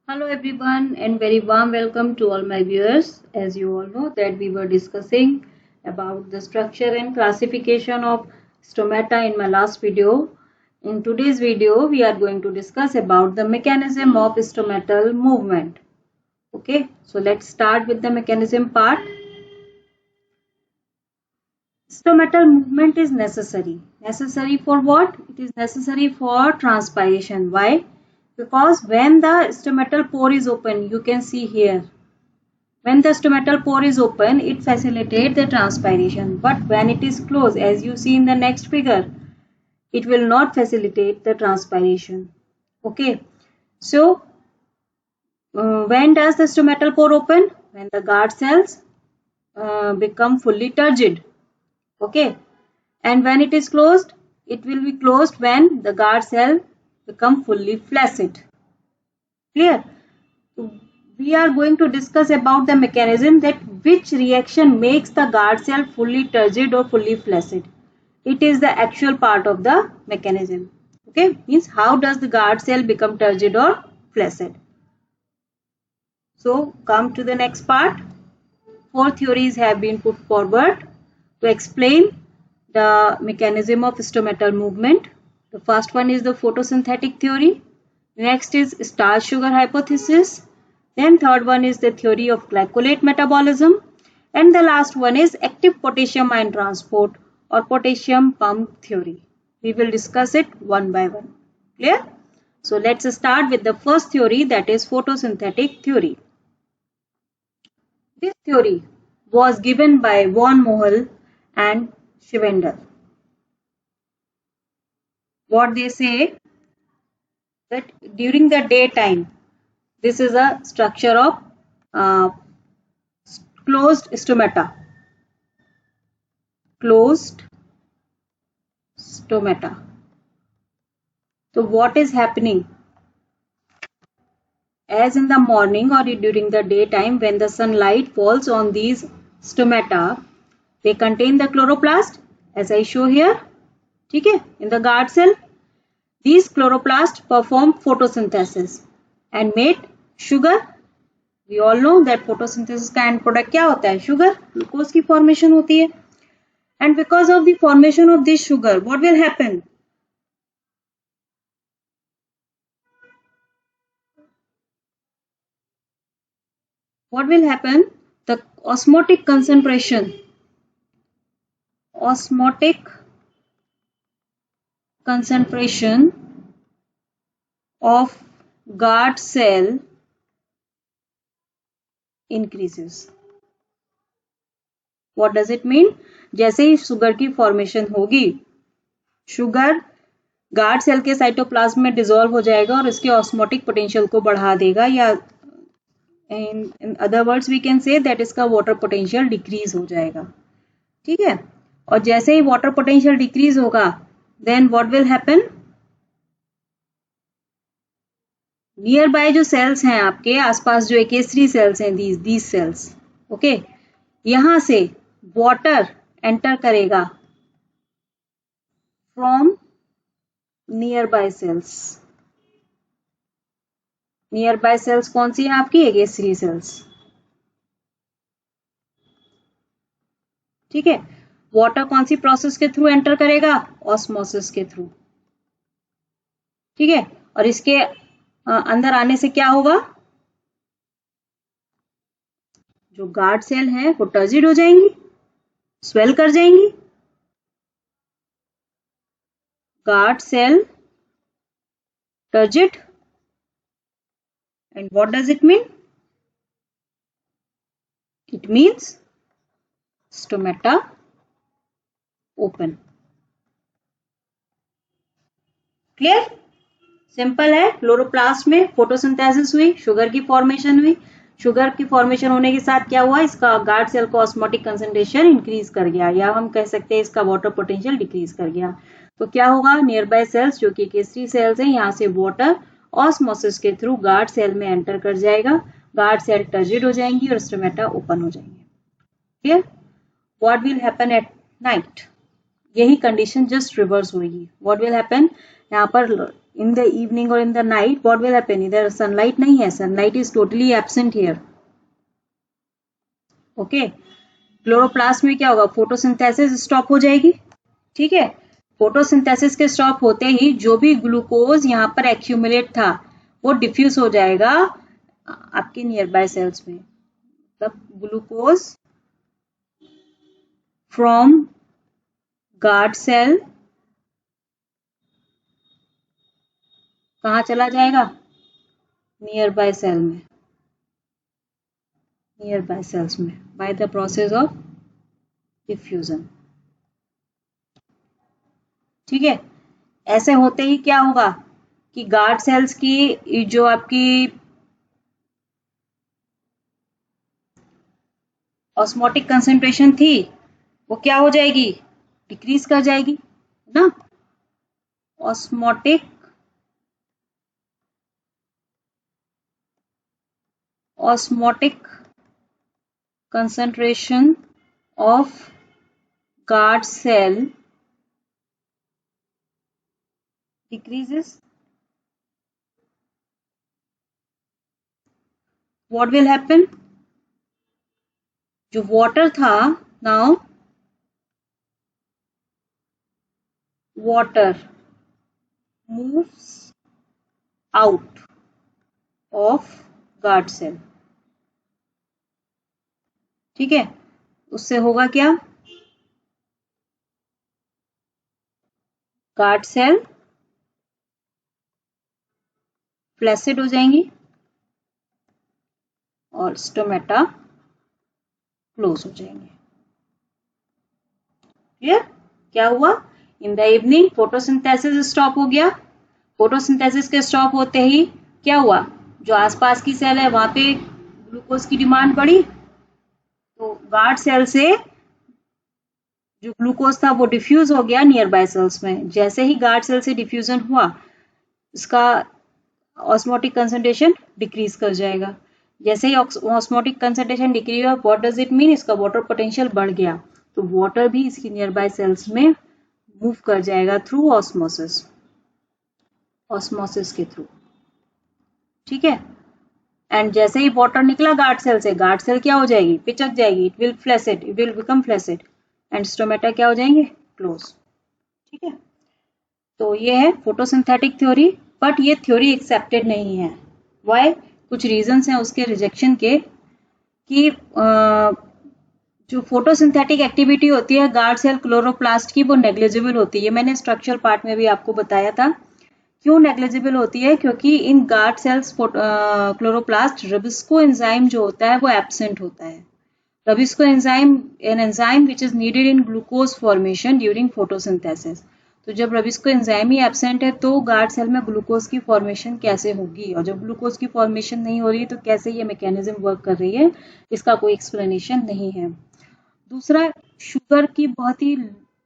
Hello everyone and very warm welcome to all my viewers. As you all know that we were discussing about the structure and classification of stomata in my last video. In today's video we are going to discuss about the mechanism of stomatal movement. Okay, so let's start with the mechanism part. Stomatal movement is necessary. Necessary for what? It is necessary for transpiration. Why? Because when the stomatal pore is open, you can see here. When the stomatal pore is open, it facilitates the transpiration. But when it is closed, as you see in the next figure, it will not facilitate the transpiration. Okay. So, when does the stomatal pore open? When the guard cells become fully turgid. Okay. And when it is closed, it will be closed when the guard cell become fully flaccid. Clear? We are going to discuss about the mechanism that which reaction makes the guard cell fully turgid or fully flaccid. It is the actual part of the mechanism. Okay, means how does the guard cell become turgid or flaccid? So come to the next part. Four theories have been put forward to explain the mechanism of stomatal movement. The first one is the photosynthetic theory. Next is starch sugar hypothesis. Then third one is the theory of glycolate metabolism. And the last one is active potassium ion transport or potassium pump theory. We will discuss it one by one. Clear? So let's start with the first theory, that is photosynthetic theory. This theory was given by von Mohl and Schwender. What they say that during the daytime, this is a structure of closed stomata. Closed stomata. So what is happening? As in the morning or during the daytime, when the sunlight falls on these stomata, they contain the chloroplast, as I show here. Okay, in the guard cell, these chloroplasts perform photosynthesis and make sugar. We all know that photosynthesis का end product क्या होता है? Sugar, glucose की formation होती है. And because of the formation of this sugar, what will happen? What will happen? The osmotic concentration of guard cell increases. What does it mean? जैसे ही sugar की formation होगी, sugar guard cell के cytoplasm में dissolve हो जाएगा और इसके osmotic potential को बढ़ा देगा, या in other words we can say that इसका वाटर पोटेंशियल डिक्रीज हो जाएगा. ठीक है, और जैसे ही वाटर पोटेंशियल डिक्रीज होगा, then what will happen? Near by जो सेल्स हैं आपके आसपास, जो केसरी सेल्स हैं, दीज सेल्स, ओके, यहां से वाटर एंटर करेगा from near by cells. Near by cells कौन सी है आपकी? केसरी सेल्स. ठीक है, वाटर कौन सी प्रोसेस के थ्रू एंटर करेगा? ऑस्मोसिस के थ्रू. ठीक है, और इसके अंदर आने से क्या होगा? जो गार्ड सेल है वो टर्जिड हो जाएंगी, स्वेल कर जाएंगी. Guard cell turgid, and what does it mean? It means stomata open. Clear? Simple है. क्लोरोप्लास्ट में फोटोसिंथेसिस हुई, शुगर की फॉर्मेशन हुई. शुगर की फॉर्मेशन होने के साथ क्या हुआ? इसका गार्ड सेल का ऑस्मोटिक कंसंट्रेशन इंक्रीज कर गया, या हम कह सकते हैं इसका वाटर पोटेंशियल डिक्रीज कर गया. तो क्या होगा? नियर बाय सेल्स जो कि केसरी सेल्स हैं, यहां से वाटर ऑस्मोसिस के थ्रू गार्ड सेल में एंटर कर जाएगा. गार्ड सेल टर्जिड हो जाएंगी और स्टोमेटा ओपन हो जाएंगे. Clear? What will happen at night? यही कंडीशन जस्ट रिवर्स होगी. What will happen? यहाँ पर in the evening or in the night, what will happen? इधर sunlight नहीं है, sunlight is totally absent here. Okay, chloroplast में क्या होगा? फोटोसिंथेसिस स्टॉप हो जाएगी. ठीक है, फोटोसिंथेसिस के स्टॉप होते ही जो भी ग्लूकोज यहाँ पर एक्यूमुलेट था वो डिफ्यूज हो जाएगा आपके नियर बाय सेल्स में. मतलब ग्लूकोज फ्रॉम गार्ड सेल कहाँ चला जाएगा? नियर बाय सेल में, नियर बाय सेल्स में, by the process of diffusion. ठीक है, ऐसे होते ही क्या होगा कि गार्ड सेल्स की जो आपकी ऑस्मोटिक कंसंट्रेशन थी वो क्या हो जाएगी? डिक्रीज कर जाएगी ना. Osmotic concentration of guard cell decreases. What will happen? जो water था, now water moves out of guard cell. ठीक है, उससे होगा क्या? गार्ड सेल फ्लैसिड हो जाएंगी और स्टोमेटा क्लोज हो जाएंगे. क्लियर? क्या हुआ? In the evening photosynthesis stop हो गया. फोटोसिंथेसिस के स्टॉप होते ही क्या हुआ? जो आसपास की सेल है वहां पे ग्लूकोज की डिमांड बढ़ी, तो गार्ड सेल से जो ग्लूकोज था वो डिफ्यूज हो गया नियर बाय सेल्स में. जैसे ही गार्ड सेल से डिफ्यूजन हुआ, इसका ऑस्मोटिक कंसंट्रेशन डिक्रीज कर जाएगा. जैसे ही ऑस्मोटिक कंसंट्रेशन डिक्रीज हुआ, व्हाट डज इट मीन? इसका वाटर पोटेंशियल बढ़ गया, तो वाटर भी इसकी नियर बाय सेल्स में मूव कर जाएगा थ्रू ऑस्मोसिस, ऑस्मोसिस के थ्रू. ठीक है, एंड जैसे ही वाटर निकला गार्ड सेल से, गार्ड सेल क्या हो जाएगी? पिचक जाएगी. It will flaccid, it will become flaccid and stomata क्या हो जाएंगे? क्लोज. ठीक है, तो ये है फोटोसिंथेटिक थ्योरी, बट ये थ्योरी एक्सेप्टेड नहीं है. वाई? कुछ रीजंस हैं उसके रिजेक्शन के, कि जो फोटोसिंथेटिक एक्टिविटी होती है गार्ड सेल क्लोरोप्लास्ट की, वो नेग्लिजिबल होती है. मैंने स्ट्रक्चरल पार्ट में भी आपको बताया था. क्यों नेग्लिजिबल होती है? क्योंकि इन guard cells chloroplast rubisco enzyme जो होता है वो एब्सेंट होता है. Rubisco enzyme, an enzyme which is needed in glucose formation during photosynthesis. तो जब रबिस्को एंजाइम ही एब्सेंट है तो गार्ड सेल में ग्लूकोज की फॉर्मेशन कैसे होगी? और जब ग्लूकोज की फॉर्मेशन नहीं हो रही है तो कैसे ये मैकेनिज्म वर्क कर रही है? इसका कोई एक्सप्लेनेशन नहीं है. दूसरा, शुगर की बहुत ही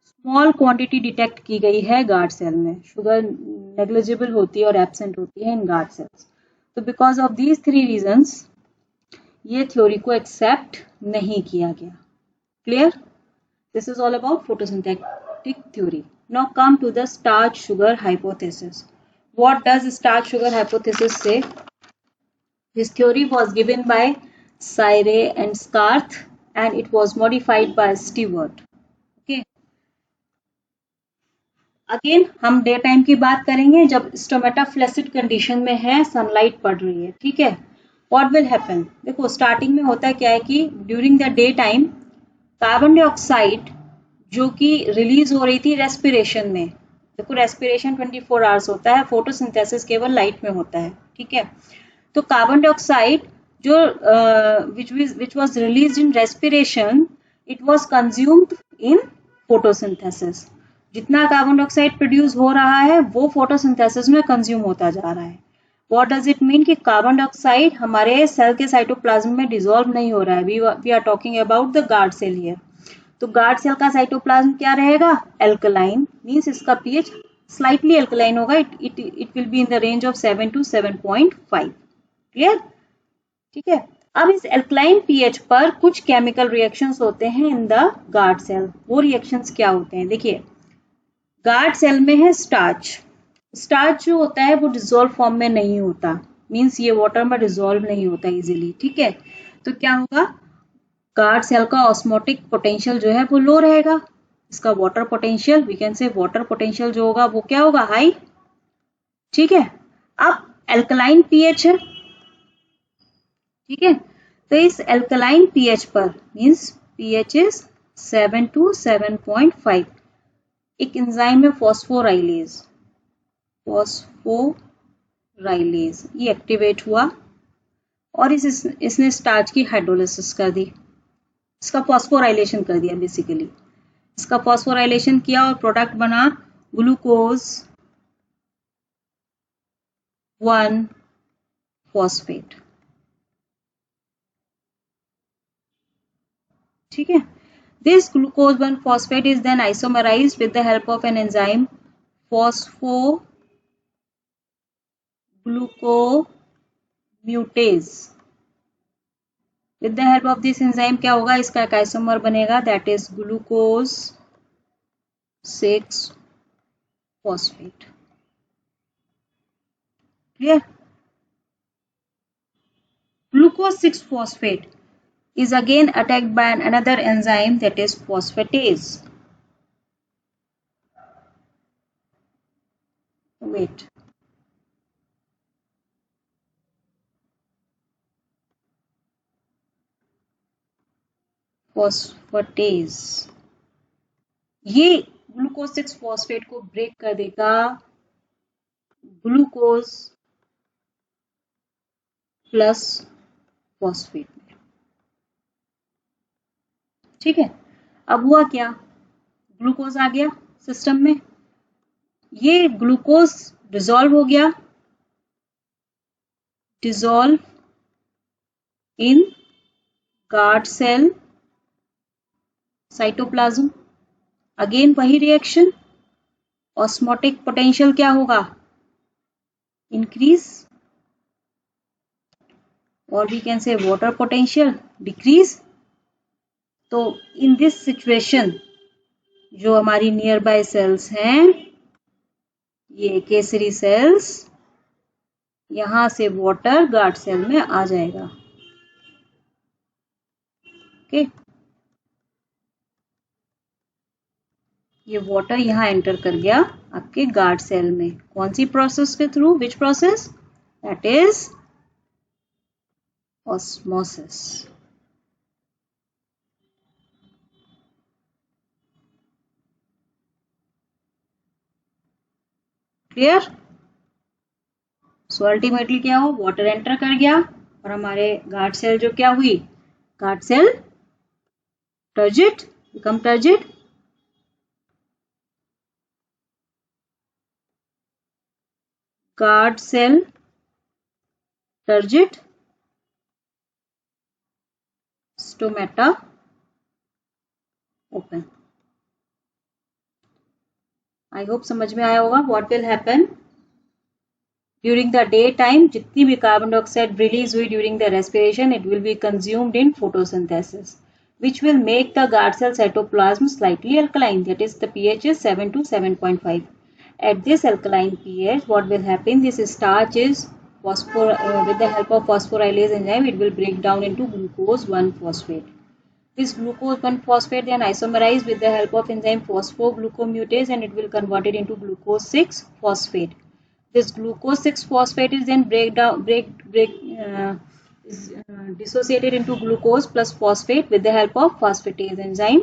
स्मॉल क्वांटिटी डिटेक्ट की गई है गार्ड सेल में. शुगर नेग्लिजिबल होती है और एब्सेंट होती है इन गार्ड सेल्स. तो बिकॉज ऑफ दीज 3 रीजंस ये थ्योरी को एक्सेप्ट नहीं किया गया. Clear? This is all about photosynthetic theory. Now come to the starch sugar hypothesis. What does starch sugar hypothesis say? This theory was given by Sayre and Scarth and it was modified by Stewart. Okay. Again हम day time की बात करेंगे जब stomata flaccid condition में है, sunlight पड़ रही है. ठीक है, What will happen? देखो स्टार्टिंग में होता है क्या है कि during the day time carbon dioxide जो कि रिलीज हो रही थी रेस्पिरेशन में. देखो रेस्पिरेशन 24 आवर्स होता है, फोटोसिंथेसिस केवल लाइट में होता है. ठीक है, तो कार्बन डाइऑक्साइड जो which was released in respiration, it was consumed in photosynthesis. जितना कार्बन डाइऑक्साइड प्रोड्यूस हो रहा है वो फोटोसिंथेसिस में कंज्यूम होता जा रहा है. What does it mean? कि कार्बन डाइऑक्साइड हमारे सेल के साइटोप्लाज्म में डिसॉल्व नहीं हो रहा है. We are talking about the guard cell here. तो गार्ड सेल का साइटोप्लाज्म क्या रहेगा? एल्कलाइन. मींस इसका पीएच स्लाइटली एल्कलाइन होगा. It will be in the range of 7 to 7.5. Clear? ठीक है, अब इस एल्कलाइन पीएच पर कुछ केमिकल रिएक्शंस होते हैं इन द गार्ड सेल. वो रिएक्शंस क्या होते हैं? देखिए, गार्ड सेल में है स्टार्च. स्टार्च जो होता है वो डिसॉल्व फॉर्म में नहीं होता, मीन्स ये वाटर में डिसॉल्व नहीं होता इजीली, ठीक है। तो क्या होगा, गार्ड सेल का ऑस्मोटिक पोटेंशियल जो है वो लो रहेगा, इसका water potential, we can say water potential जो होगा वो क्या होगा, हाई, ठीक है। अब एल्कलाइन पीएच है, ठीक है, तो इस एल्कलाइन पीएच पर मीन्स पीएच इज 7 to 7.5, एक एंजाइम है फॉस्फोराइलेज, फॉस्फोराइलेज ये एक्टिवेट हुआ और इसने स्टार्च की हाइड्रोलिसिस कर दी, इसका फॉस्फोराइलेशन कर दिया बेसिकली, इसका फॉस्फोराइलेशन किया और प्रोडक्ट बना ग्लूकोज 1 फॉस्फेट, ठीक है। This glucose 1 phosphate is then isomerized with the help of an enzyme phosphoglucomutase. With the help of this enzyme क्या होगा, इसका एक आइसोमर बनेगा, that is glucose 6 phosphate. Clear? Glucose 6 phosphate is again attacked by another enzyme, that is phosphatase. Wait. Phosphatase. ये glucose 6 phosphate को break कर देगा glucose plus phosphate में, ठीक है। अब हुआ क्या, ग्लूकोज आ गया सिस्टम में, ये ग्लूकोज डिसॉल्व हो गया, dissolve in guard cell cytoplasm, again वही रिएक्शन, ऑस्मोटिक पोटेंशियल क्या होगा, इंक्रीज, और we can say water potential decrease. तो इन दिस सिचुएशन जो हमारी नियर बाय सेल्स हैं, ये केसरी सेल्स, यहां से वाटर गार्ड सेल में आ जाएगा, ओके। ये वाटर यहां एंटर कर गया आपके गार्ड सेल में, कौन सी प्रोसेस के through, which process, that is osmosis. Clear? So ultimately क्या हो, वाटर एंटर कर गया और हमारे गार्ड सेल जो क्या हुई, guard cell turgid, become turgid, guard cell turgid, stomata open. I hope समझ में आया होगा। What will happen during the day time, जितनी भी कार्बन डाइऑक्साइड रिलीज हुई during the respiration, it will be consumed in photosynthesis, which will make the guard cell cytoplasm slightly alkaline, that is the pH is 7 to 7.5. At this alkaline pH, what will happen, this starch is with the help of phosphorylase enzyme, it will break down into glucose 1 phosphate. This glucose 1 phosphate then isomerized with the help of enzyme phosphoglucomutase, and it will convert it into glucose 6 phosphate. This glucose 6 phosphate is then dissociated into glucose plus phosphate with the help of phosphatase enzyme,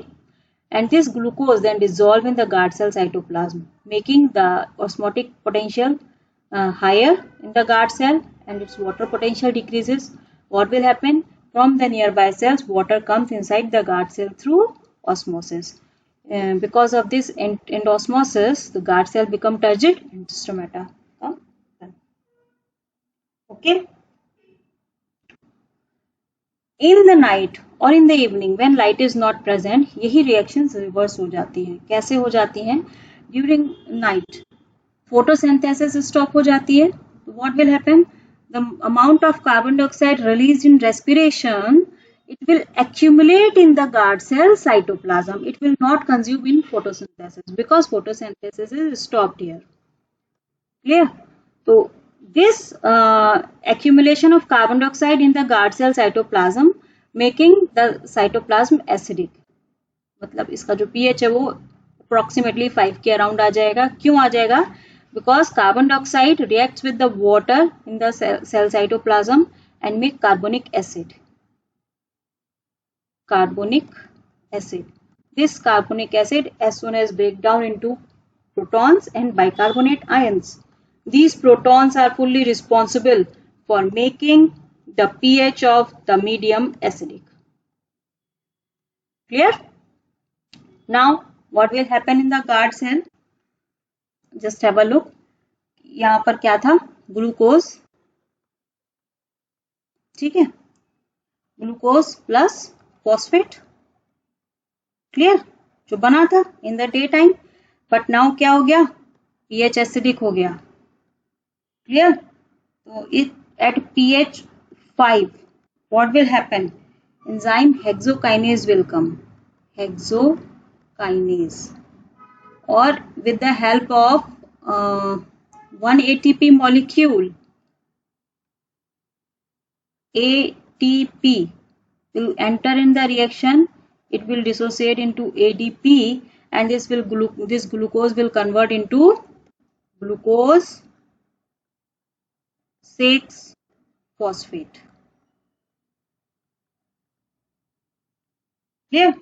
and this glucose then dissolve in the guard cell cytoplasm, making the osmotic potential higher in the guard cell, and its water potential decreases. What will happen, from the nearby cells water comes inside the guard cell through osmosis. Because of this endosmosis, the guard cell become turgid and stomata come done. Okay. In the night or in the evening when light is not present, यही reactions reverse हो जाती हैं। कैसे हो जाती हैं, during night photosynthesis stop हो जाती है, what will happen, the amount of carbon dioxide released in respiration, it will accumulate in the guard cell cytoplasm, it will not consume in photosynthesis because photosynthesis is stopped here. Clear? So this accumulation of carbon dioxide in the guard cell cytoplasm making the cytoplasm acidic. मतलब इसका जो pH है वो approximately 5 के around आ जाएगा. क्यों आ जाएगा? Because carbon dioxide reacts with the water in the cell cytoplasm and make carbonic acid. Carbonic acid. This carbonic acid as soon as break down into protons and bicarbonate ions. These protons are fully responsible for making the pH of the medium acidic. Clear? Now, what will happen in the guard cell? Just have a look. यहाँ पर क्या था? Glucose. ठीक है, glucose plus phosphate. Clear? जो बना था in the day time, but now क्या हो गया? pH एसिडिक हो गया. क्लियर? तो it at pH 5 what will happen? Enzyme hexokinase will come. Hexokinase, or with the help of one ATP molecule, ATP will enter in the reaction. It will dissociate into ADP, and this glucose will convert into glucose 6-phosphate. Clear?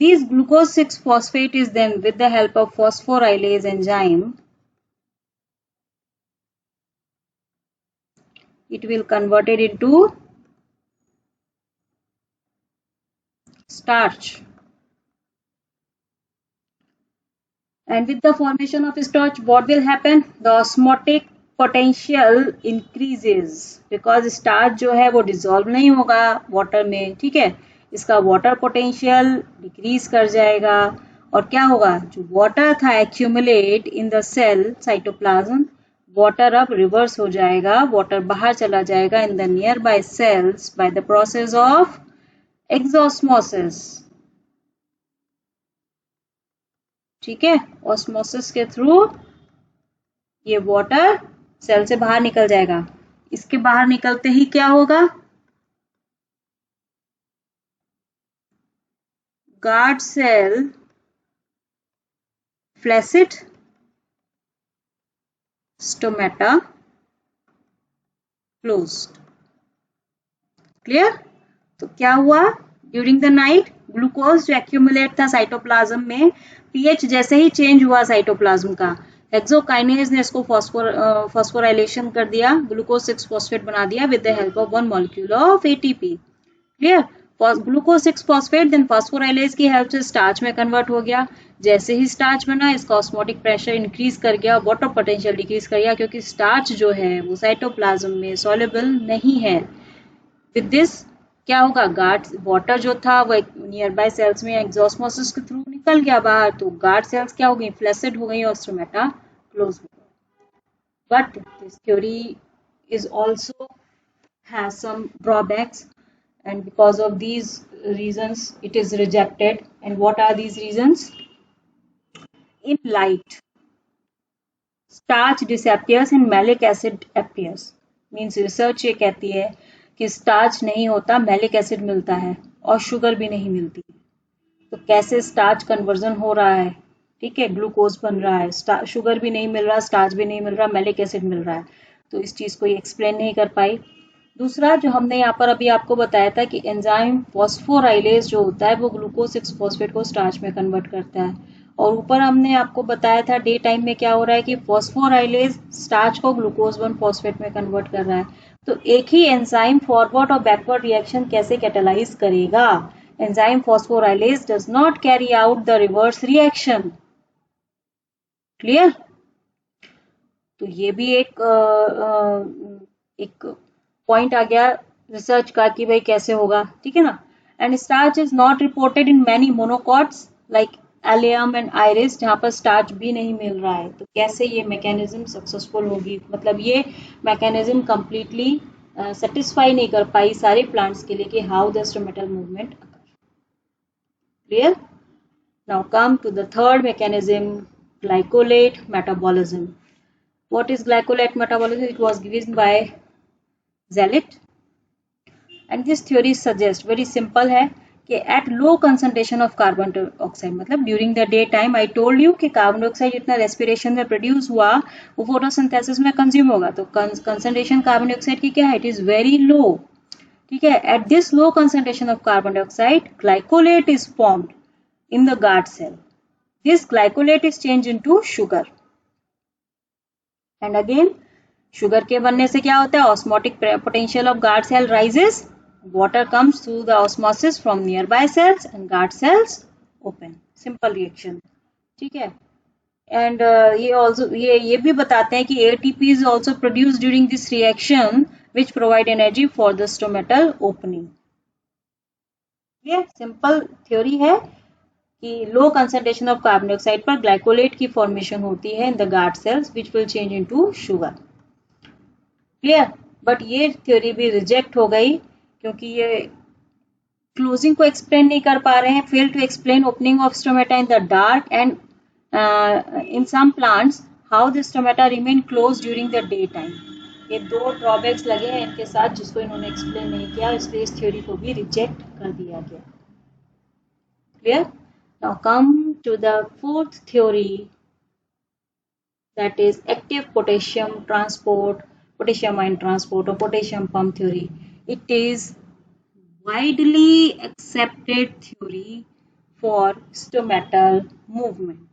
These glucose 6-phosphate is then with the help of phosphorylase enzyme, it will convert it into starch. And with the formation of starch, what will happen? The osmotic potential increases, because starch जो है वो dissolve नहीं होगा water में. ठीक है, इसका water potential decrease कर जाएगा, और क्या होगा? जो water था accumulate in the cell cytoplasm, water अब reverse हो जाएगा, water बाहर चला जाएगा in the nearby cells by the process of exosmosis. ठीक है, ऑस्मोसिस के थ्रू ये वाटर सेल से बाहर निकल जाएगा. इसके बाहर निकलते ही क्या होगा? Guard cell flaccid, stomata closed. Clear? तो क्या हुआ? ड्यूरिंग द नाइट ग्लूकोज जो एक्यूमुलेट था साइटोप्लाज्म में, पीएच जैसे ही चेंज हुआ साइटोप्लाज्म का, हेक्सोकाइनेज ने इसको फॉस्फोराइलेशन कर दिया, ग्लूकोज 6-फॉस्फेट बना दिया with the help of one molecule of ATP. Clear? Glucose 6-फॉस्फेट देन फॉस्फोराइलेज की हेल्प से स्टार्च में कन्वर्ट हो गया. जैसे ही स्टार्च बना, इसका ऑस्मोटिक प्रेशर इंक्रीज कर गया, वाटर पोटेंशियल डिक्रीज कर गया, क्योंकि स्टार्च जो है वो साइटोप्लाज्म में सॉल्युबल नहीं है. विद दिस क्या होगा? गार्ड वाटर जो था वो नियर बाय सेल्स में एक्सोस्मोसिस के थ्रू निकल गया बाहर, तो गार्ड सेल्स क्या हो गई? फ्लैसिड हो गई और स्टोमेटा क्लोज हो गया. But this theory is also has some drawbacks, and because of these reasons it is rejected. And what are these reasons? In light, starch disappears and malic acid appears. Means research ये कहती है कि starch नहीं होता, malic acid मिलता है, और sugar भी नहीं मिलती. तो कैसे स्टार्च कन्वर्जन हो रहा है? ठीक है, ग्लूकोज बन रहा है, शुगर भी नहीं मिल रहा, स्टार्च भी नहीं मिल रहा, मैलिक एसिड मिल रहा है. तो इस चीज को ये एक्सप्लेन नहीं कर पाई. दूसरा जो हमने यहाँ पर अभी आपको बताया था कि एंजाइम फॉस्फोराइलेज जो होता है वो ग्लूकोज 6-फॉस्फेट को स्टार्च में कन्वर्ट करता है. और ऊपर हमने आपको बताया था डे टाइम में क्या हो रहा है कि फॉस्फोराइलेज स्टार्च को ग्लूकोज 1-फॉस्फेट में कन्वर्ट कर रहा है. तो एक ही एंजाइम फॉरवर्ड और बैकवर्ड रिएक्शन कैसे कैटेलाइज करेगा? Enzyme phosphorylase does not carry out the reverse reaction. Clear? तो ये भी एक पॉइंट आ गया रिसर्च का कि भाई कैसे होगा. ठीक है ना. And starch is not reported in many monocots like allium and iris, जहां पर स्टार्च भी नहीं मिल रहा है. तो कैसे ये मैकेनिज्म सक्सेसफुल होगी? मतलब ये मैकेनिज्म कंप्लीटली सेटिस्फाई नहीं कर पाई सारे प्लांट्स के लिए कि how the stomatal movement occur. Clear? Now come to the third mechanism, glycolate metabolism. What is glycolate metabolism? It was given by Zellett. And this theory suggests, very simple है कि at low concentration of carbon dioxide, मतलब during the day time I told you कि carbon dioxide जितना respiration में produce हुआ वो photosynthesis में consume होगा, तो कंसंट्रेशन कार्बन डाइऑक्साइड की क्या है? It is very low. ठीक है. At this low concentration of carbon dioxide glycolate is formed in the guard cell. This glycolate is change into sugar. And again sugar के बनने से क्या होता है? Osmotic potential of guard cell rises. Water comes through the osmosis from nearby cells and guard cells open. Simple reaction. ठीक है. And ये भी बताते हैं कि ATP is also produced during this reaction which provide energy for the stomatal opening. ये simple theory है कि low concentration of carbon dioxide पर glycolate की formation होती है in the guard cells which will change into sugar. Clear? But ये theory भी reject हो गई क्योंकि ये क्लोजिंग को एक्सप्लेन नहीं कर पा रहे हैं. Fail to explain opening of stomata in the dark and in some plants how the stomata remain close during the day time. ये दो ड्रॉबैक्स लगे हैं इनके साथ जिसको इन्होंने एक्सप्लेन नहीं किया, इसलिए इस थ्योरी को भी रिजेक्ट कर दिया गया. Clear? Now come to the fourth theory, that is active potassium transport, potassium ion transport or potassium pump theory. It is widely accepted theory for stomatal movement.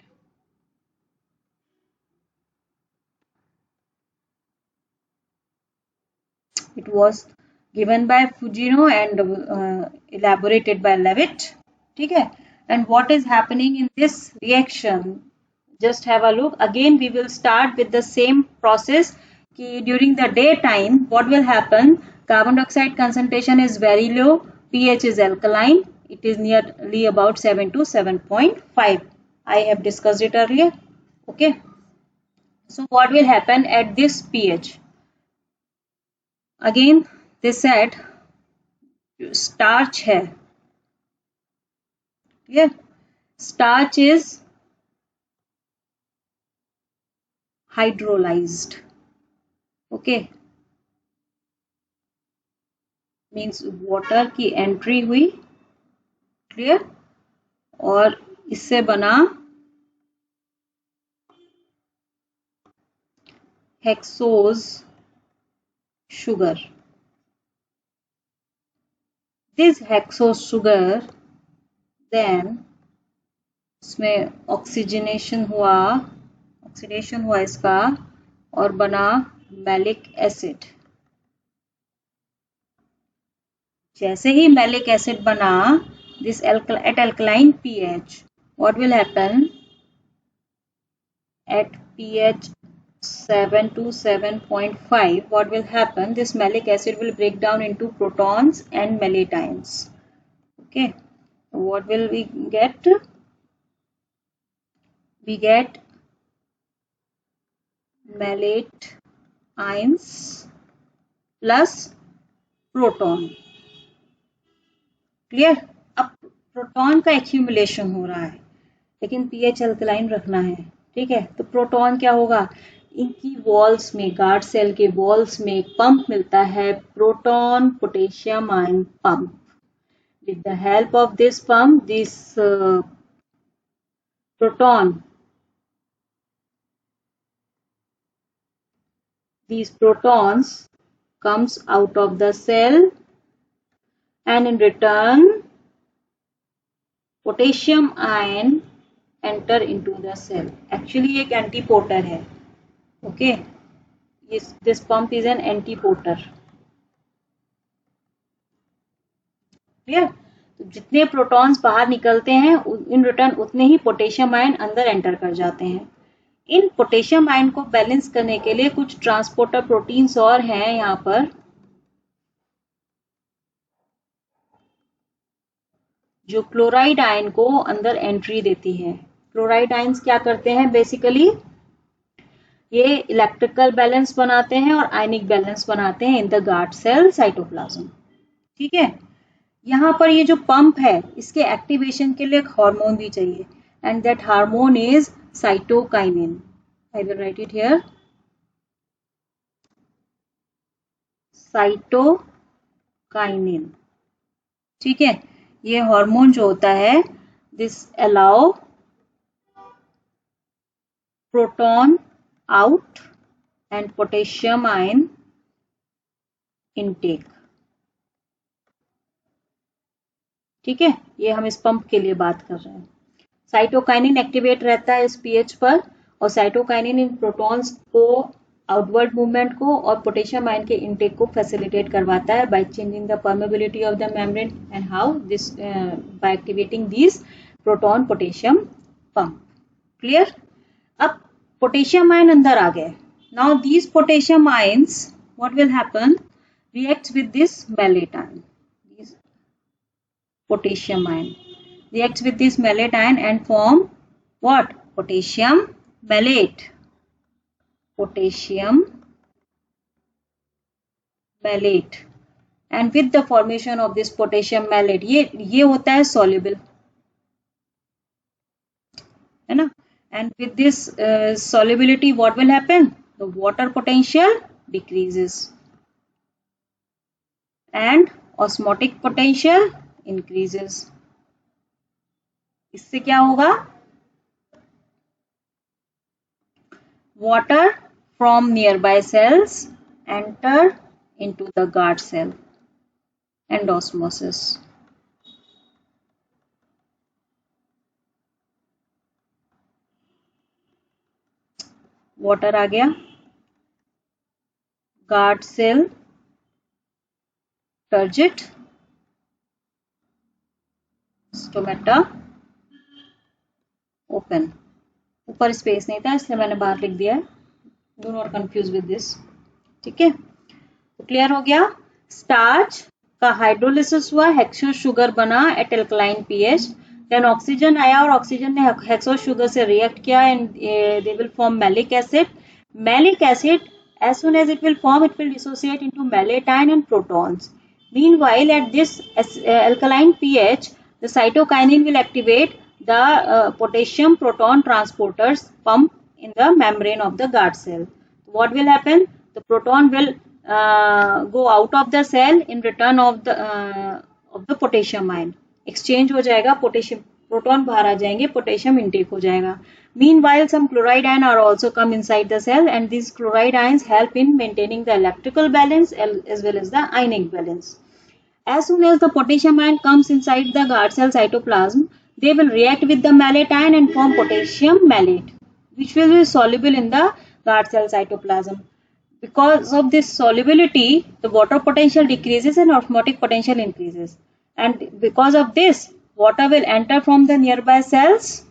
It was given by Fujino and elaborated by Levitt. ठीक है. And what is happening in this reaction? Just have a look. Again, we will start with the same process. कि during the day time, what will happen? Carbon dioxide concentration is very low. pH is alkaline. It is nearly about 7 to 7.5. I have discussed it earlier. Okay. So what will happen at this pH? Again, they said starch है. Yeah. Starch is hydrolyzed. Okay. Means water की entry हुई. क्लियर? और इससे बना hexose sugar. This hexose sugar then इसमें oxygenation हुआ इसका और बना मैलिक एसिड. जैसे ही मैलिक एसिड बना, this at alkaline pH, what will happen? At pH 7 to 7.5, what will happen? This malic acid will break down into protons and malations. Okay, what will we get? We get malate ions plus proton. Clear? अब proton का accumulation हो रहा है लेकिन pH alkaline रखना है. ठीक है. तो प्रोटॉन क्या होगा? इनकी वॉल्स में, गार्ड सेल के वॉल्स में एक पंप मिलता है, proton potassium ion pump. With the help of this pump, this proton, these protons comes out of the cell and in return potassium ion enter into the cell. Actually एक antiporter है. Okay, this pump is an antiporter. Clear? तो जितने protons बाहर निकलते हैं in return उतने ही potassium ion अंदर enter कर जाते हैं. इन पोटेशियम आयन को बैलेंस करने के लिए कुछ ट्रांसपोर्टर प्रोटीन्स और हैं यहाँ पर जो क्लोराइड आयन को अंदर एंट्री देती है. क्लोराइड आयन्स क्या करते हैं? बेसिकली ये इलेक्ट्रिकल बैलेंस बनाते हैं और आयनिक बैलेंस बनाते हैं in the guard cell cytoplasm. ठीक है. यहाँ पर ये जो पंप है इसके एक्टिवेशन के लिए एक हार्मोन भी चाहिए and that hormone is cytokinin. I will write it here. Cytokinin. ठीक है, ये हार्मोन जो होता है, this allow proton out and potassium ion intake. ठीक है, ये हम इस पंप के लिए बात कर रहे हैं। साइटोकाइनिन एक्टिवेट रहता है इस पीएच पर, और साइटोकाइनिन इन प्रोटॉन्स को आउटवर्ड मूवमेंट को और पोटेशियम आयन के इनटेक को फैसिलिटेट करवाता है by changing the permeability of the membrane and how this by activating this proton potassium pump. Clear? अब पोटेशियम आयन अंदर आ गए। Now these potassium ions what will happen, reacts with this malate ion. These potassium ion reacts with this malate ion and form what? Potassium malate. Potassium malate. And with the formation of this potassium malate, ये होता है soluble, है ना? And with this solubility, what will happen? The water potential decreases and osmotic potential increases. इससे क्या होगा? Water from nearby cells enter into the guard cell and osmosis. Water आ गया, guard cell turgid, stomata open. ऊपर space नहीं था इसलिए मैंने बाहर लिख दिया है, do not confuse with this. ठीक है, तो क्लियर हो गया। स्टार्च का हाइड्रोलिसिस हुआ, हेक्सो शुगर बना at alkaline pH, then oxygen आया और ऑक्सीजन ने हेक्सो शुगर से रिएक्ट किया and they will form malic acid. Malic acid as soon as it will form, it will dissociate into malate ion and protons. Meanwhile, at this alkaline pH, the cytokinin will activate the potassium proton transporters pump in the membrane of the guard cell. What will happen? The proton will go out of the cell in return of the potassium ion. Exchange हो जाएगा, potassium proton बाहर आ जाएंगे, potassium intake हो जाएगा. Meanwhile, some chloride ion are also come inside the cell, and these chloride ions help in maintaining the electrical balance as well as the ionic balance. As soon as the potassium ion comes inside the guard cell cytoplasm, they will react with the malate ion and form potassium malate, which will be soluble in the guard cell cytoplasm. Because of this solubility, the water potential decreases and osmotic potential increases. And because of this, water will enter from the nearby cells.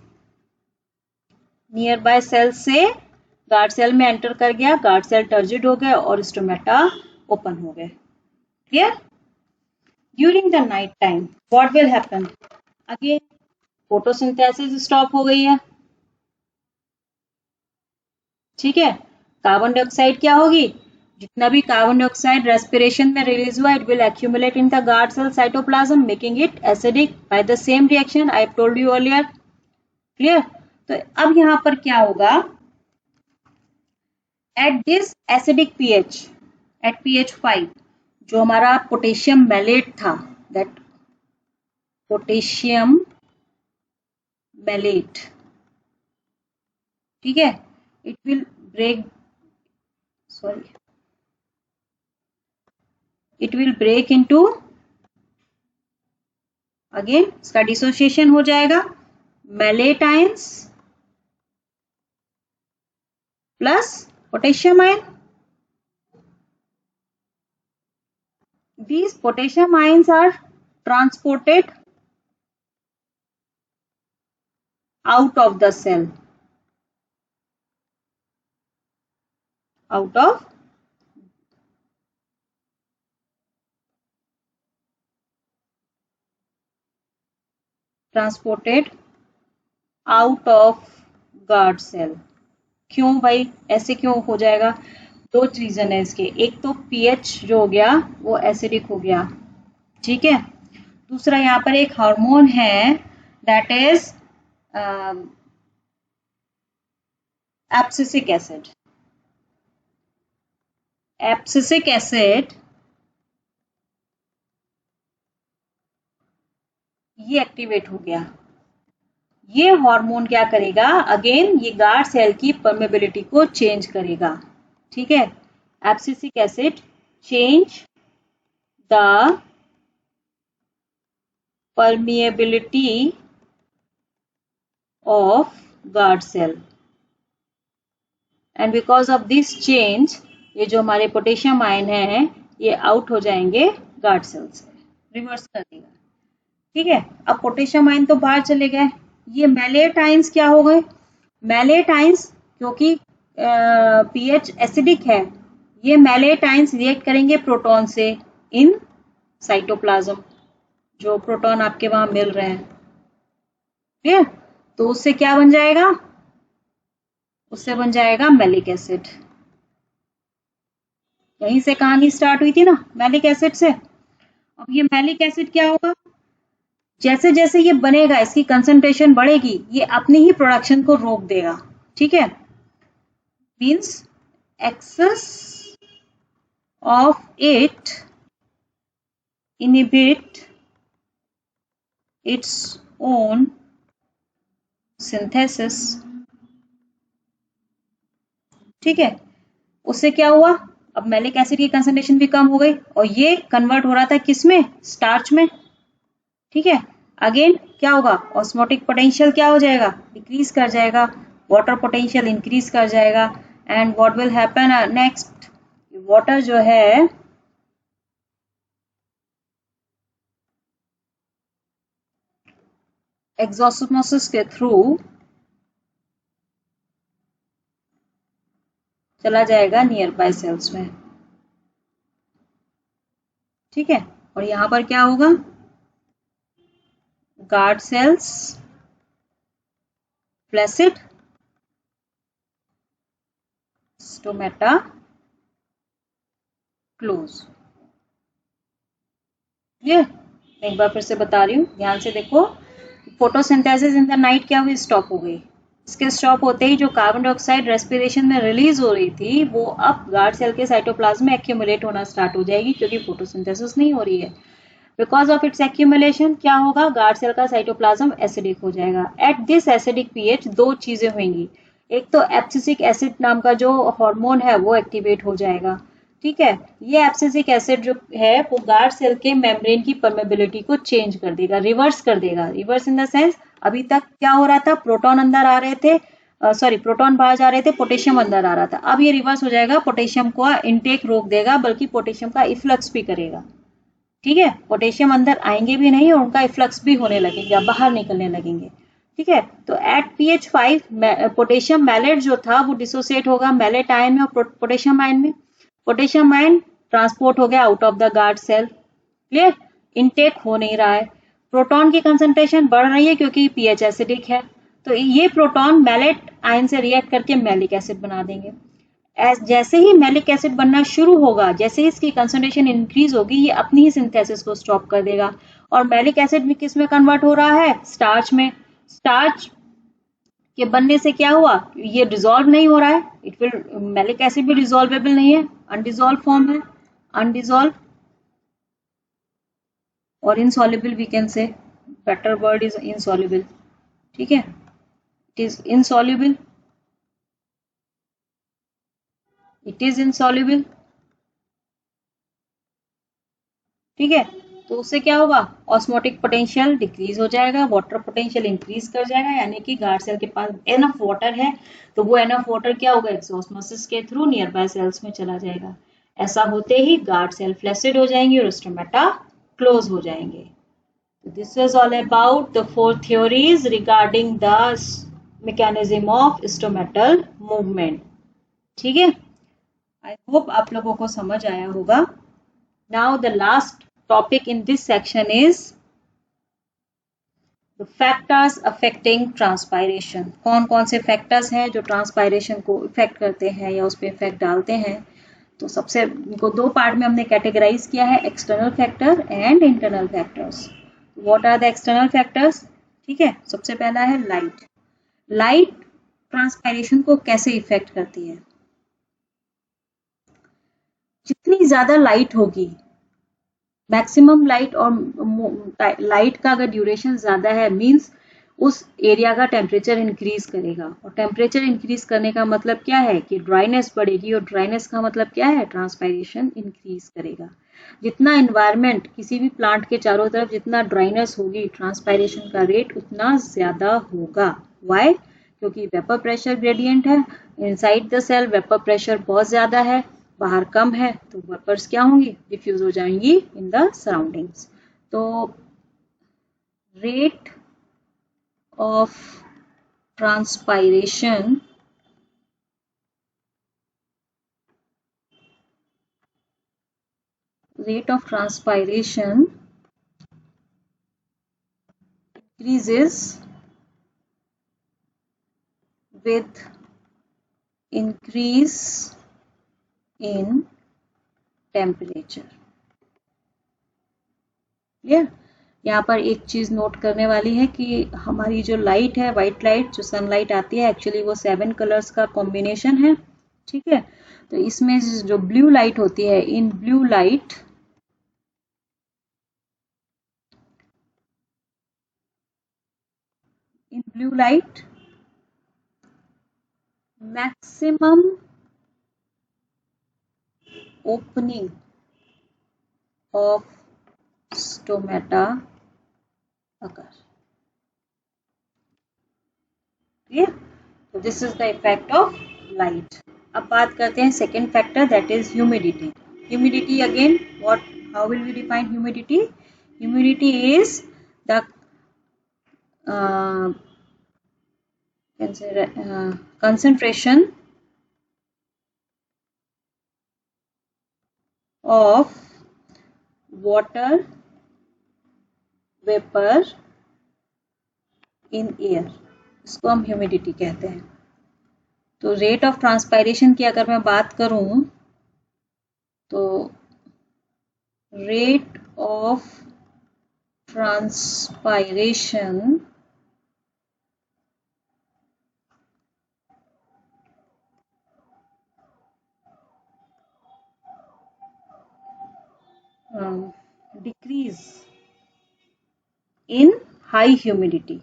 Nearby cell से guard cell में enter कर गया, guard cell turgid हो गए और stomata open हो गए। Clear? During the night time what will happen? Again photosynthesis stop हो गई है। ठीक है, कार्बन डाइऑक्साइड क्या होगी? जितना भी कार्बन डाइऑक्साइड रेस्पिरेशन में रिलीज हुआ, it will accumulate in the guard cell cytoplasm making it acidic by the same reaction I have told you earlier. Clear? तो अब यहां पर क्या होगा? At this acidic pH, at pH 5, जो हमारा पोटेशियम मैलेट था, दैट पोटेशियम मैलेट, ठीक है, it will break, it will break into, again इसका डिसोसिएशन हो जाएगा, malate ions plus potassium ion. These potassium ions are transported out of the cell, out of transported out of guard cell. क्यों भाई ऐसे क्यों हो जाएगा? दो रीजन है इसके, एक तो पीएच जो हो गया वो एसिडिक हो गया, ठीक है, दूसरा यहाँ पर एक हार्मोन है that is abscisic acid. Abscisic acid ये एक्टिवेट हो गया। ये हार्मोन क्या करेगा, अगेन ये गार्ड सेल की परमेबिलिटी को चेंज करेगा। ठीक है, abscisic acid change the permeability of guard cell and because of this change ये जो हमारे पोटेशियम आयन है ये आउट हो जाएंगे गार्ड सेल से, रिवर्स कर देगा। ठीक है, अब पोटेशियम आयन तो बाहर चले गए, ये मैलेट आयंस क्या हो गए, मैलेट आयंस क्योंकि पीएच एसिडिक है, ये मैलेट आयंस रिएक्ट करेंगे प्रोटॉन से इन साइटोप्लाज्म, जो प्रोटॉन आपके वहां मिल रहे हैं। ठीक है, तो उससे क्या बन जाएगा, उससे बन जाएगा मैलिक एसिड। यहीं से कहानी स्टार्ट हुई थी ना, मैलिक एसिड से। अब ये मैलिक एसिड क्या होगा, जैसे जैसे ये बनेगा इसकी कंसंट्रेशन बढ़ेगी, ये अपनी ही प्रोडक्शन को रोक देगा। ठीक है, means excess of it inhibit its own synthesis. ठीक है, उससे क्या हुआ, अब मैलिक एसिड की कंसंट्रेशन भी कम हो गई और ये कन्वर्ट हो रहा था किसमें, स्टार्च में। ठीक है, अगेन क्या होगा, ऑस्मोटिक पोटेंशियल क्या हो जाएगा, डिक्रीज कर जाएगा, वाटर पोटेंशियल इंक्रीज कर जाएगा and what will happen next, water जो है एक्सोस्मोसिस के थ्रू चला जाएगा नियर बाय सेल्स में। ठीक है, और यहां पर क्या होगा, guard cells flaccid, stomata close. Clear, एक बार फिर से बता रही हूँ, ध्यान से देखो, फोटोसिंथेसिस इन द नाइट क्या हुई, स्टॉप हो गई। इसके स्टॉप होते ही जो कार्बन डाइऑक्साइड रेस्पिरेशन में रिलीज हो रही थी वो अब गार्ड सेल के साइटोप्लाज्म में एक्यूमुलेट होना स्टार्ट हो जाएगी, क्योंकि फोटोसिंथेसिस नहीं हो रही है। बिकॉज ऑफ इट्स एक्यूमुलेशन क्या होगा, गार्ड सेल का साइटोप्लाज्म एसिडिक हो जाएगा। एट दिस एसिडिक पीएच दो चीजें होंगी, एक तो एब्सिसिक एसिड नाम का जो हार्मोन है वो एक्टिवेट हो जाएगा। ठीक है, ये एब्सिसिक एसिड जो है वो गार्ड सेल के मेम्ब्रेन की परमेबिलिटी को चेंज कर देगा, रिवर्स कर देगा। रिवर्स इन द सेंस, अभी तक क्या हो रहा था, प्रोटॉन अंदर आ रहे थे, प्रोटॉन बाहर जा रहे थे, पोटेशियम अंदर आ रहा था। अब ये रिवर्स हो जाएगा, पोटेशियम को इनटेक रोक देगा, बल्कि पोटेशियम का इफ्लक्स भी करेगा। ठीक है, पोटेशियम अंदर आएंगे भी नहीं और उनका इफ्लक्स भी होने लगेगा, बाहर निकलने लगेंगे। ठीक है, तो एट pH 5 पोटेशियम मैलेट जो था वो डिसोसिएट होगा मैलेट आयन में और पोटेशियम आयन में। पोटेशियम आयन ट्रांसपोर्ट हो गया out of the guard cell. Clear, intake हो नहीं रहा है, प्रोटॉन की कंसंट्रेशन बढ़ रही है क्योंकि पीएच एसिडिक है, तो ये प्रोटॉन मैलेट आयन से रिएक्ट करके मैलिक एसिड बना देंगे। जैसे ही मैलिक एसिड बनना शुरू होगा, जैसे ही इसकी कंसंट्रेशन इंक्रीज होगी, ये अपनी ही सिंथेसिस को स्टॉप कर देगा और मैलिक एसिड में किस में कन्वर्ट हो रहा है, स्टार्च में। स्टार्च के बनने से क्या हुआ, ये डिसॉल्व नहीं हो रहा है, इट विल, मैलिक एसिड भी डिसॉल्वेबल नहीं है, अनडिसॉल्व फॉर्म है, अनडिसॉल्व और insoluble, we can say, better word is insoluble. ठीक है, it is insoluble, it is insoluble. ठीक है, तो उससे क्या होगा, ऑस्मोटिक पोटेंशियल डिक्रीज हो जाएगा, वाटर पोटेंशियल इंक्रीज कर जाएगा, यानी कि गार्ड सेल के पास एनफ वाटर है, तो वो एनफ वाटर क्या होगा, एक्सोस्मोसिस के थ्रू नियर बाय सेल्स में चला जाएगा। ऐसा होते ही गार्ड सेल फ्लैसिड हो जाएंगे और स्टोमेटा क्लोज हो जाएंगे। This was all about the 4 theories regarding the mechanism of stomatal movement. ठीक है, आई होप आप लोगों को समझ आया होगा। Now the last topic in this section is the factors affecting transpiration। कौन कौन से फैक्टर्स हैं जो ट्रांसपायरेशन को इफेक्ट करते हैं या उस पर इफेक्ट डालते हैं। तो सबसे इनको दो पार्ट में हमने कैटेगराइज किया है, external factor and internal factors. What are the external factors. ठीक है, सबसे पहला है लाइट। लाइट ट्रांसपायरेशन को कैसे इफेक्ट करती है, जितनी ज्यादा लाइट होगी मैक्सिमम लाइट और लाइट का अगर ड्यूरेशन ज़्यादा है मीन्स उस एरिया का टेम्परेचर इंक्रीज करेगा, और टेम्परेचर इंक्रीज करने का मतलब क्या है कि ड्राइनेस बढ़ेगी, और ड्राइनेस का मतलब क्या है, ट्रांसपायरेशन इंक्रीज करेगा। जितना इन्वायरमेंट किसी भी प्लांट के चारों तरफ जितना ड्राइनेस होगी, ट्रांसपायरेशन का रेट उतना ज़्यादा होगा। वाई? क्योंकि वेपर प्रेशर ग्रेडियंट है, inside the cell vapour pressure बहुत ज़्यादा है, बाहर कम है, तो वेपर्स क्या होंगी, डिफ्यूज हो जाएंगी इन द सराउंडिंग्स। तो rate of transpiration increases with increase in temperature। Clear? यहाँ पर एक चीज नोट करने वाली है कि हमारी जो लाइट है, व्हाइट लाइट जो सनलाइट आती है, एक्चुअली वो 7 कलर्स का कॉम्बिनेशन है। ठीक है, तो इसमें जो ब्लू लाइट होती है, in blue light maximum opening of stomata occur। Clear? तो this is the effect of light. अब बात करते हैं second factor, that is humidity. Humidity again what, how will we define humidity? Humidity is the concentration of water vapor in air, इसको हम humidity कहते हैं। तो रेट ऑफ ट्रांसपायरेशन की अगर मैं बात करूं तो rate of transpiration decrease in high humidity.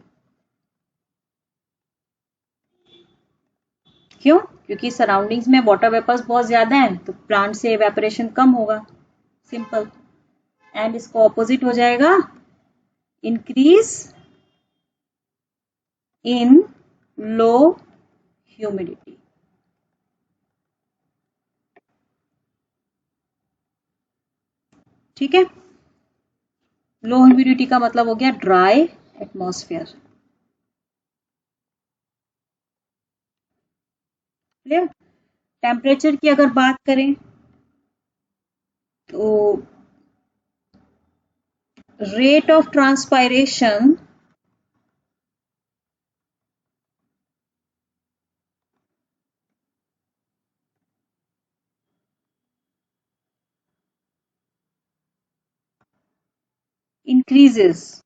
क्यों? क्योंकि सराउंडिंग्स में वाटर वेपर्स बहुत ज्यादा हैं, तो प्लांट से एवेपोरेशन कम होगा, सिंपल। एंड इसको ऑपोजिट हो जाएगा, इंक्रीज इन लो ह्यूमिडिटी। ठीक है, लो ह्यूमिडिटी का मतलब हो गया ड्राई एटमॉस्फेयर। क्लियर? टेम्परेचर की अगर बात करें तो rate of transpiration increases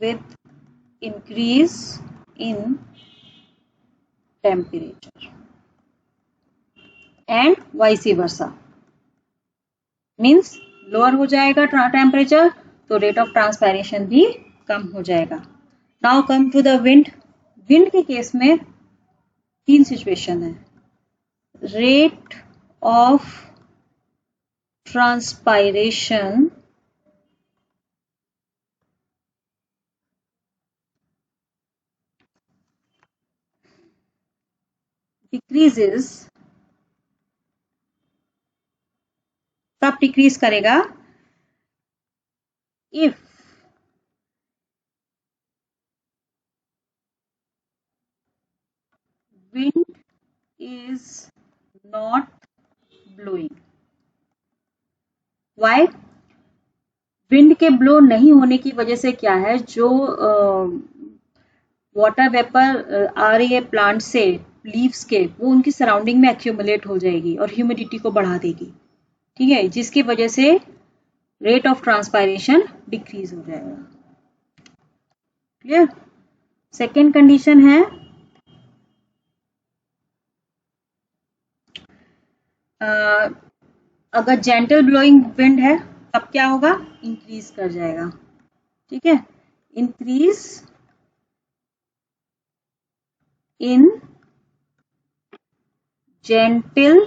with increase in temperature and vice versa, means lower हो जाएगा टेम्परेचर तो रेट ऑफ ट्रांसपायरेशन भी कम हो जाएगा। Now come to the wind. Wind के केस में 3 सिचुएशन है। रेट ऑफ ट्रांसपायरेशन डिक्रीजेस, कब डिक्रीज करेगा? If wind is not blowing। Why? Wind के ब्लो नहीं होने की वजह से क्या है, जो वाटर वेपर आ रही है प्लांट से, लीव्स के, वो उनकी सराउंडिंग में एक्यूमुलेट हो जाएगी और ह्यूमिडिटी को बढ़ा देगी। ठीक है, जिसकी वजह से रेट ऑफ ट्रांसपायरेशन डिक्रीज हो जाएगा। क्लियर? सेकेंड कंडीशन है अगर जेंटल ब्लोइंग विंड है तब क्या होगा, इंक्रीज कर जाएगा, ठीक है, increase in gentle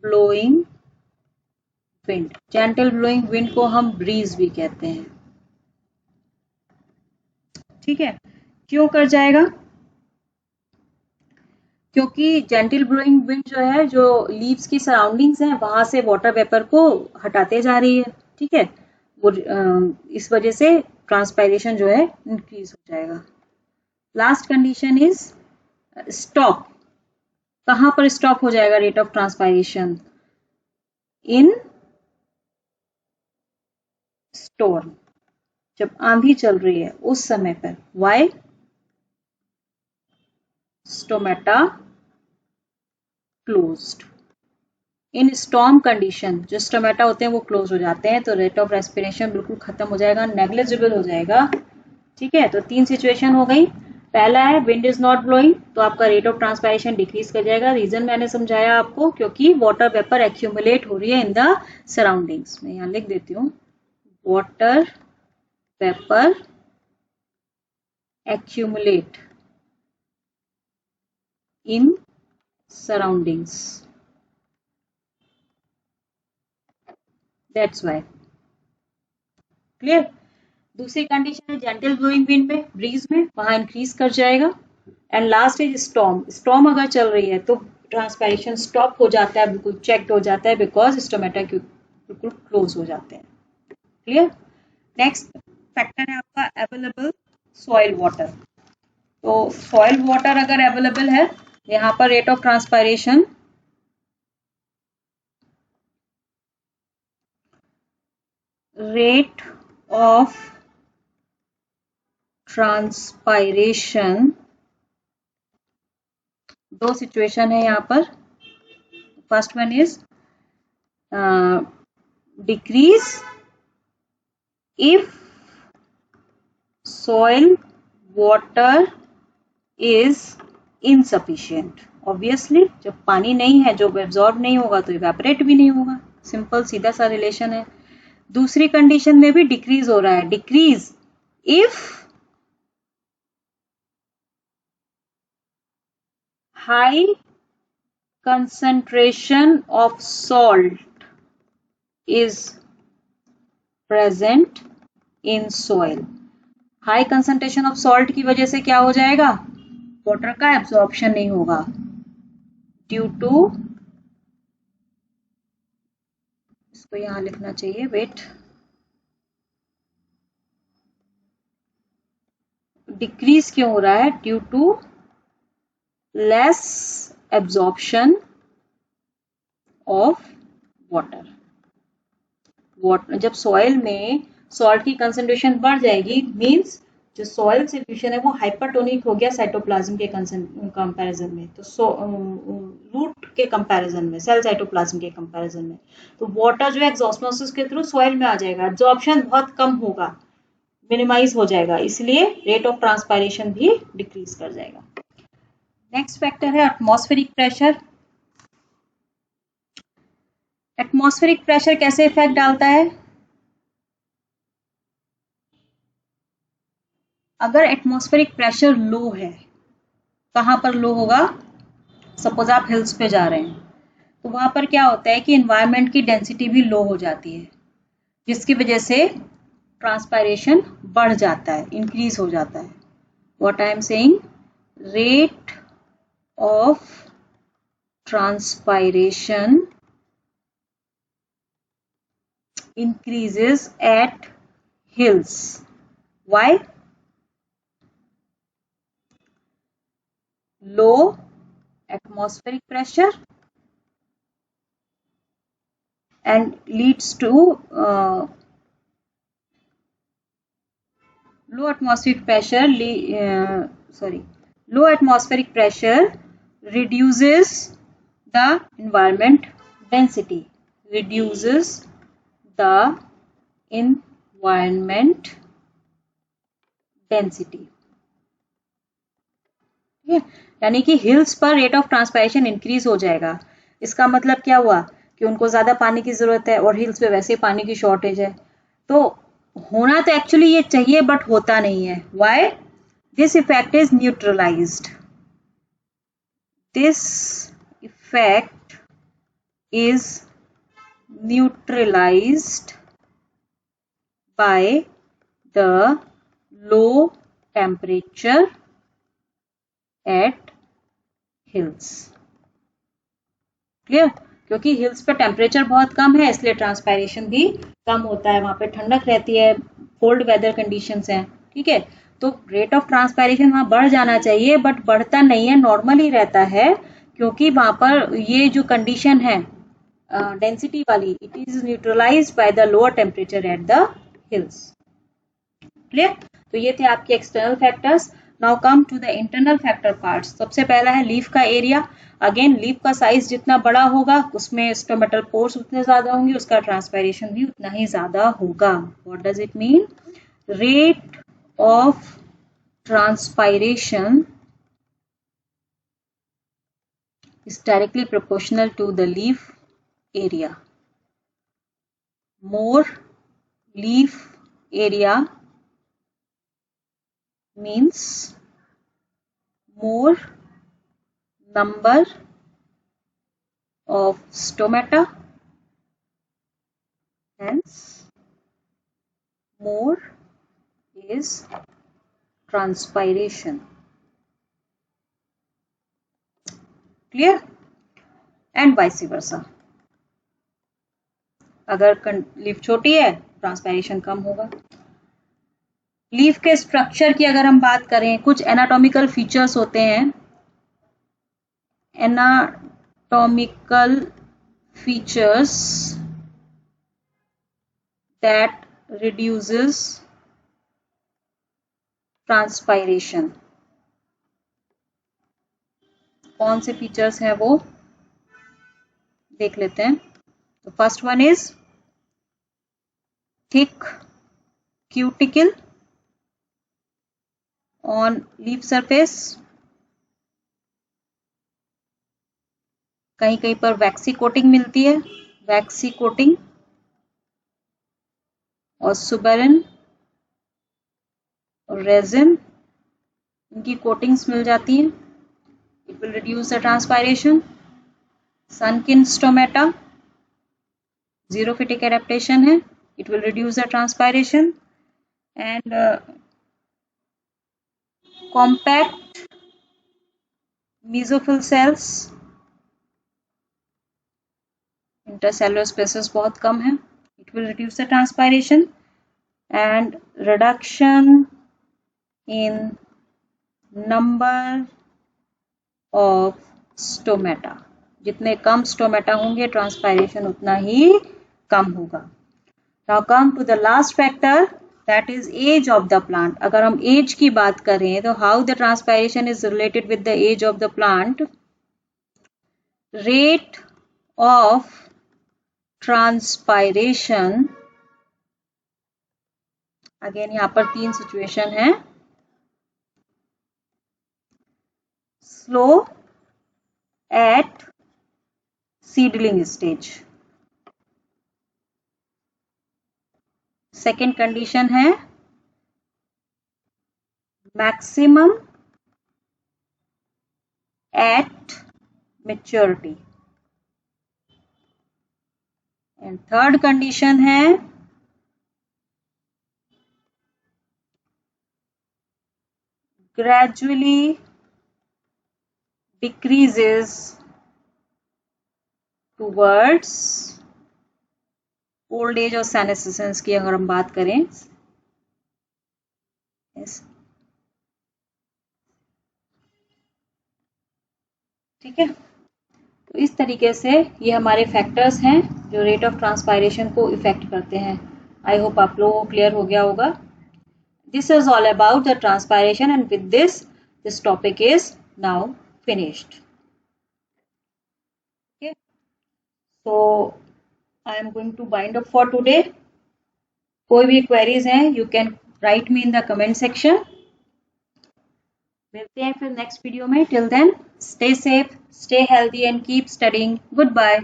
blowing wind. Gentle blowing wind को हम ब्रीज भी कहते हैं, ठीक है। क्यों कर जाएगा, क्योंकि जेंटल ब्लोइंग विंड जो है, जो लीव्स की सराउंडिंग्स हैं वहां से वाटर वेपर को हटाते जा रही है, ठीक है, वो इस वजह से ट्रांसपायरेशन जो है इंक्रीज हो जाएगा। Last condition is stop. कहां पर स्टॉप हो जाएगा rate of transpiration, in storm, जब आंधी चल रही है उस समय पर। Why, stomata closed. In storm condition जो स्टोमेटा होते हैं वो क्लोज हो जाते हैं, तो रेट ऑफ रेस्पिरेशन बिल्कुल खत्म हो जाएगा, नेग्लिजिबल हो जाएगा, ठीक है। तो 3 सिचुएशन हो गई। पहला है विंड इज नॉट ब्लोइंग, तो आपका रेट ऑफ ट्रांसपायरेशन डिक्रीज कर जाएगा। रीजन मैंने समझाया आपको, क्योंकि वाटर वेपर एक्यूमुलेट हो रही है इन द सराउंडिंग्स। मैं यहाँ लिख देती हूँ, water vapour accumulate in surroundings, that's why। Clear. दूसरी कंडीशन है जेंटल ब्लोइंग विंड में, ब्रीज में, वहां इंक्रीज कर जाएगा। And last is storm. Storm अगर चल रही है तो ट्रांसपायरेशन स्टॉप हो जाता है, बिल्कुल चेक्ड हो जाता है, बिकॉज स्टोमेटा बिल्कुल क्लोज हो जाते हैं। क्लियर। नेक्स्ट फैक्टर है आपका अवेलेबल सॉइल वाटर। तो सॉइल वाटर अगर अवेलेबल है, यहाँ पर रेट ऑफ ट्रांसपायरेशन दो सिचुएशन है यहाँ पर। First one is decrease if soil water is insufficient. Obviously जब पानी नहीं है, जो एब्जॉर्ब नहीं होगा तो इवेपोरेट भी नहीं होगा, सिंपल सीधा सा रिलेशन है। दूसरी कंडीशन में भी डिक्रीज हो रहा है, decrease if high concentration of salt is present in soil। High concentration of salt की वजह से क्या हो जाएगा, वाटर का एब्जॉर्प्शन नहीं होगा, ड्यू टू, इसको यहां लिखना चाहिए, वेट, डिक्रीज क्यों हो रहा है, due to less absorption of water. जब सॉइल में सॉल्ट की कंसंट्रेशन बढ़ जाएगी, मींस जो सॉइल सॉल्यूशन है वो हाइपरटोनिक हो गया साइटोप्लाज्म के कंपैरिजन में, तो रूट के कंपैरिजन में, सेल साइटोप्लाज्म के कंपैरिजन में, तो वाटर जो है एक्सॉस्मोसिस के थ्रू सॉइल में आ जाएगा, एब्जॉर्प्शन बहुत कम होगा, मिनिमाइज हो जाएगा, इसलिए रेट ऑफ ट्रांसपायरेशन भी डिक्रीज कर जाएगा। नेक्स्ट फैक्टर है एटमॉस्फेरिक प्रेशर। एटमॉस्फेरिक प्रेशर कैसे इफेक्ट डालता है, अगर एटमॉस्फेरिक प्रेशर लो है, कहां पर लो होगा, सपोज आप हिल्स पे जा रहे हैं, तो वहां पर क्या होता है कि एनवायरनमेंट की डेंसिटी भी लो हो जाती है, जिसकी वजह से ट्रांसपायरेशन बढ़ जाता है, इंक्रीज हो जाता है। What I am saying, rate of transpiration increases at hills. Why? Low atmospheric pressure and leads to low atmospheric pressure reduces the environment density, reduces the environment density. ठीक है, यानी कि हिल्स पर रेट ऑफ ट्रांसपायरेशन इंक्रीज हो जाएगा। इसका मतलब क्या हुआ कि उनको ज्यादा पानी की जरूरत है और हिल्स पे वैसे पानी की शॉर्टेज है। तो होना तो एक्चुअली ये चाहिए बट होता नहीं है। Why? This effect is neutralised. This effect is neutralized by the low temperature at hills. Clear? क्योंकि हिल्स पे टेम्परेचर बहुत कम है इसलिए ट्रांसपायरेशन भी कम होता है, वहां पे ठंडक रहती है, कोल्ड वेदर कंडीशंस हैं। ठीक है, तो रेट ऑफ ट्रांसपायरेशन वहां बढ़ जाना चाहिए बट बढ़ता नहीं है, नॉर्मल ही रहता है, क्योंकि वहां पर ये जो कंडीशन है डेंसिटी वाली, it is neutralised by the lower temperature at the hills. Clear? तो ये थे आपके external factors. Now come to the internal factor parts. सबसे पहला है लीफ का एरिया। अगेन लीफ का साइज जितना बड़ा होगा उसमें स्टोमेटल पोर्स उतने ज्यादा होंगे, उसका ट्रांसपायरेशन भी उतना ही ज्यादा होगा। What does it mean? Rate of transpiration is directly proportional to the leaf area. More leaf area means more number of stomata, hence more is transpiration. Clear? And vice versa, अगर leaf छोटी है transpiration कम होगा। Leaf के structure की अगर हम बात करें, कुछ एनाटॉमिकल फीचर्स होते हैं। Anatomical features that reduces transpiration. कौन से फीचर्स हैं वो देख लेते हैं। तो first one is thick cuticle on leaf surface. कहीं कहीं पर वैक्सी कोटिंग मिलती है, वैक्सी कोटिंग, और सुबेरिन और रेजिन, इनकी कोटिंग्स मिल जाती हैं। It will reduce the transpiration. Sunken stomata, xerophytic adaptation है, it will reduce the transpiration. And compact mesophyll cells, intercellular spaces बहुत कम है, it will reduce the transpiration. And reduction in number of stomata, जितने कम stomata होंगे transpiration उतना ही कम होगा। Now come to the last factor, that is age of the plant. अगर हम एज की बात करें तो how the transpiration is related with the age of the plant. Rate of transpiration, again यहां पर तीन सिचुएशन है। Slow at seedling stage, second condition है maximum at maturity, and third condition है gradually decreases towards old age और senescence की अगर हम बात करें। ठीक है, तो इस तरीके से ये हमारे फैक्टर्स हैं जो रेट ऑफ ट्रांसपायरेशन को इफेक्ट करते हैं। आई होप आप लोगों को क्लियर हो गया होगा। This is all about the transpiration and with this topic is now finished. Okay, so I am going to bind up for today. कोई भी क्वेरीज हैं you can write me in the comment section. मिलते हैं फिर next video में. Till then stay safe, stay healthy and keep studying. Good bye.